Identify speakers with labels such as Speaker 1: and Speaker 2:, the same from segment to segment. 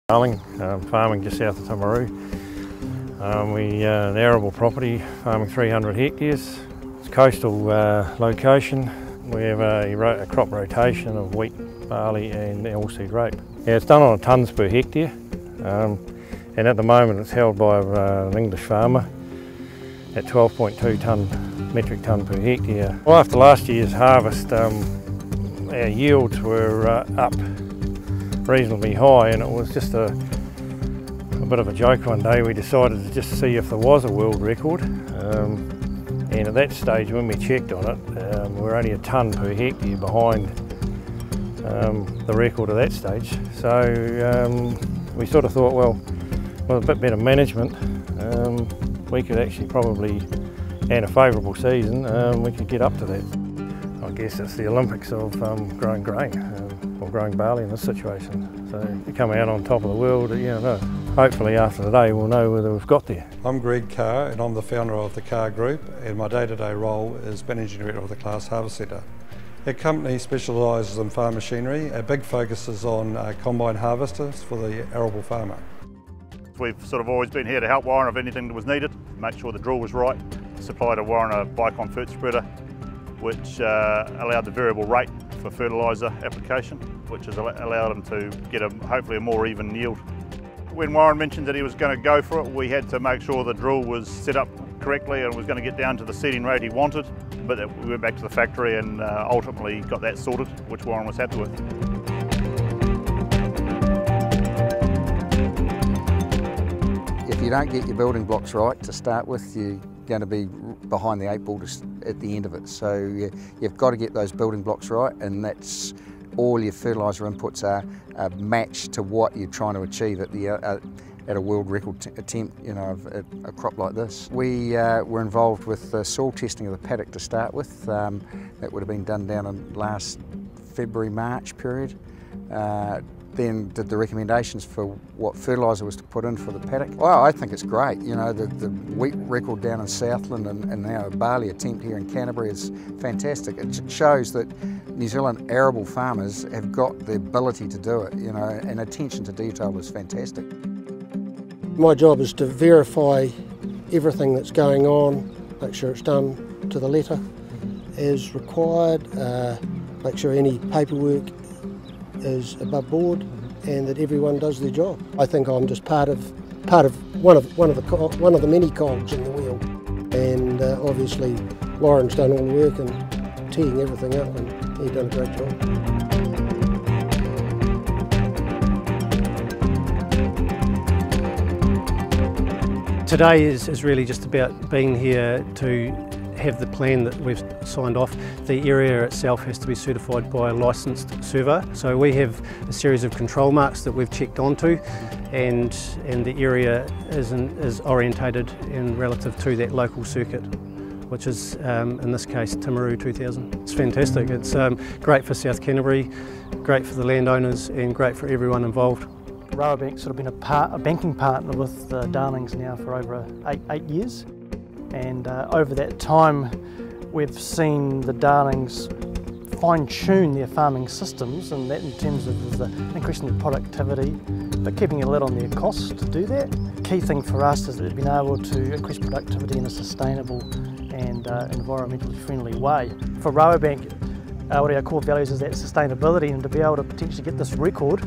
Speaker 1: Darling, farming just south of Timaru. We an arable property, farming 300 hectares. It's a coastal location. We have a crop rotation of wheat, barley and oilseed rape. Yeah, it's done on tonnes per hectare, and at the moment it's held by an English farmer at 12.2 metric tonne per hectare. Well, after last year's harvest, our yields were up reasonably high, and it was just a bit of a joke one day. We decided to just see if there was a world record, and at that stage when we checked on it, we were only a tonne per hectare behind the record at that stage. So we sort of thought, well, with a bit better management, we could actually probably, and a favourable season, we could get up to that. I guess it's the Olympics of growing grain, or growing barley in this situation. So to come out on top of the world, hopefully after today we'll know whether we've got there.
Speaker 2: I'm Greg Carr and I'm the founder of the Carr Group, and my day-to-day role is Managing Director of the Class Harvest Centre. Our company specialises in farm machinery. Our big focus is on combine harvesters for the arable farmer.
Speaker 3: We've sort of always been here to help Warren if anything was needed, make sure the drill was right. Supplied Warren a Bicon Fert spreader, which allowed the variable rate for fertiliser application, which has allowed him to get hopefully a more even yield. When Warren mentioned that he was going to go for it, we had to make sure the drill was set up correctly and was going to get down to the seeding rate he wanted, but we went back to the factory and ultimately got that sorted, which Warren was happy with.
Speaker 4: If you don't get your building blocks right to start with, you're going to be behind the 8 ball at the end of it. So you've got to get those building blocks right, and that's all your fertiliser inputs are matched to what you're trying to achieve at a world record attempt, of a crop like this. We were involved with the soil testing of the paddock to start with. That would have been done down in last February, March period. Then did the recommendations for what fertiliser was to put in for the paddock. Well, I think it's great. The wheat record down in Southland and now a barley attempt here in Canterbury is fantastic. It shows that New Zealand arable farmers have got the ability to do it, and attention to detail is fantastic.
Speaker 5: My job is to verify everything that's going on, make sure it's done to the letter as required, make sure any paperwork is above board and that everyone does their job. I think I'm just part of one of the many cogs in the wheel, and obviously Warren's done all the work and teeing everything up, and he's done a great job.
Speaker 6: Today is really just about being here to have the plan that we've signed off. The area itself has to be certified by a licensed surveyor. So we have a series of control marks that we've checked onto, and the area is orientated in relative to that local circuit, which is in this case Timaru 2000. It's fantastic. It's great for South Canterbury, great for the landowners and great for everyone involved.
Speaker 7: Rabobank's sort of been a banking partner with the Darlings now for over eight years. And over that time we've seen the Darlings fine-tune their farming systems, and that in terms of increasing the productivity but keeping a lid on their costs to do that. The key thing for us is that they've been able to increase productivity in a sustainable and environmentally friendly way. For Rabobank, one of our core values is that sustainability, and to be able to potentially get this record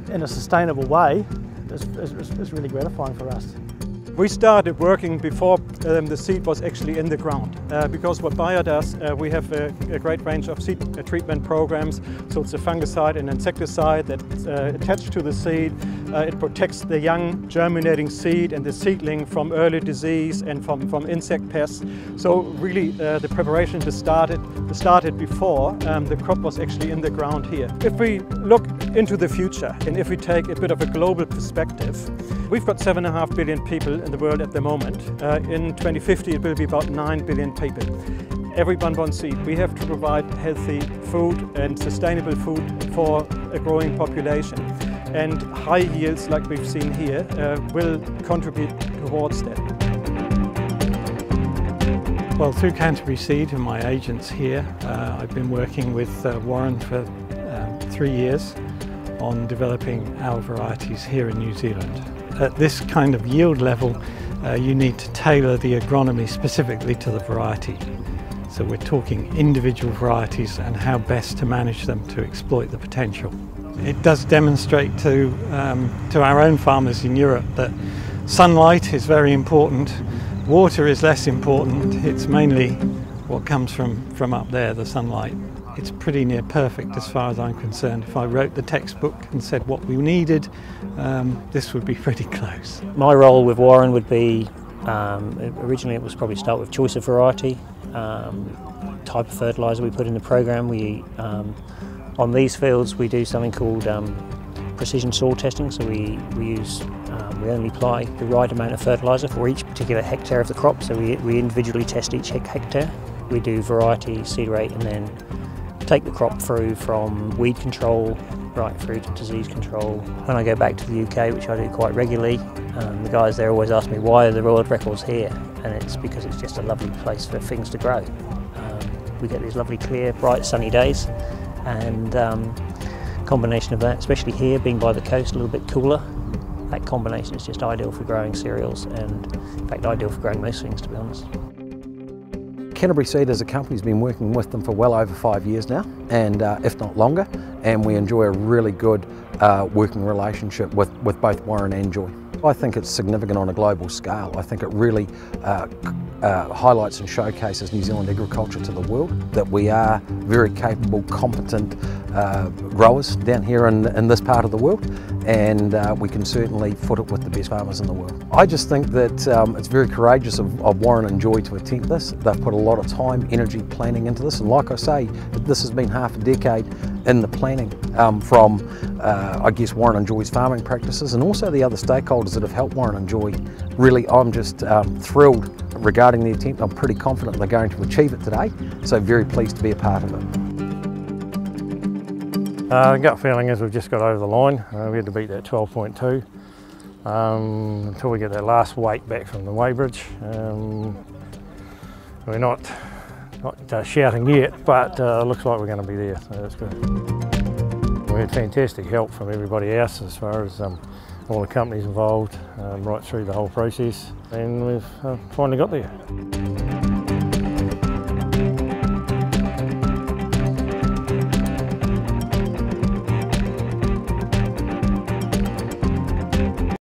Speaker 7: in a sustainable way is really gratifying for us.
Speaker 8: We started working before the seed was actually in the ground, because what Bayer does, we have a great range of seed treatment programs. So it's a fungicide and insecticide that's attached to the seed. It protects the young germinating seed and the seedling from early disease and from insect pests. So really the preparation started before the crop was actually in the ground here. If we look into the future, and if we take a bit of a global perspective, we've got 7.5 billion people in the world at the moment. In 2050 it will be about 9 billion people. Everyone wants to eat. We have to provide healthy food and sustainable food for a growing population. And high yields like we've seen here will contribute towards that.
Speaker 9: Well, through Canterbury Seed and my agents here, I've been working with Warren for 3 years on developing our varieties here in New Zealand. At this kind of yield level, you need to tailor the agronomy specifically to the variety. So we're talking individual varieties and how best to manage them to exploit the potential. It does demonstrate to our own farmers in Europe that sunlight is very important, water is less important, it's mainly what comes from up there, the sunlight. It's pretty near perfect as far as I'm concerned. If I wrote the textbook and said what we needed, this would be pretty close.
Speaker 10: My role with Warren would be, originally it was probably start with choice of variety, type of fertiliser we put in the program. On these fields we do something called precision soil testing, so we only apply the right amount of fertiliser for each particular hectare of the crop, so we individually test each hectare. We do variety, seed rate, and then take the crop through from weed control right through to disease control. When I go back to the UK, which I do quite regularly, the guys there always ask me why are the world records here, and it's because it's just a lovely place for things to grow. We get these lovely clear bright sunny days, and combination of that, especially here being by the coast, a little bit cooler, that combination is just ideal for growing cereals, and in fact ideal for growing most things, to be honest.
Speaker 11: Canterbury Seed as a company has been working with them for well over 5 years now, and if not longer, and we enjoy a really good working relationship with both Warren and Joy. I think it's significant on a global scale. I think it really highlights and showcases New Zealand agriculture to the world, that we are very capable, competent growers down here in this part of the world, and we can certainly foot it with the best farmers in the world. I just think that it's very courageous of Warren and Joy to attempt this. They've put a lot of time, energy, planning into this, and like I say, this has been half a decade in the planning from I guess Warren and Joy's farming practices, and also the other stakeholders that have helped Warren and Joy. Really, I'm just thrilled regarding the attempt. I'm pretty confident they're going to achieve it today, so very pleased to be a part of it.
Speaker 1: The gut feeling is we've just got over the line. We had to beat that 12.2 until we get that last weight back from the weighbridge. We're not shouting yet, but looks like we're going to be there, so that's good. We had fantastic help from everybody else as far as all the companies involved right through the whole process, and we've finally got there.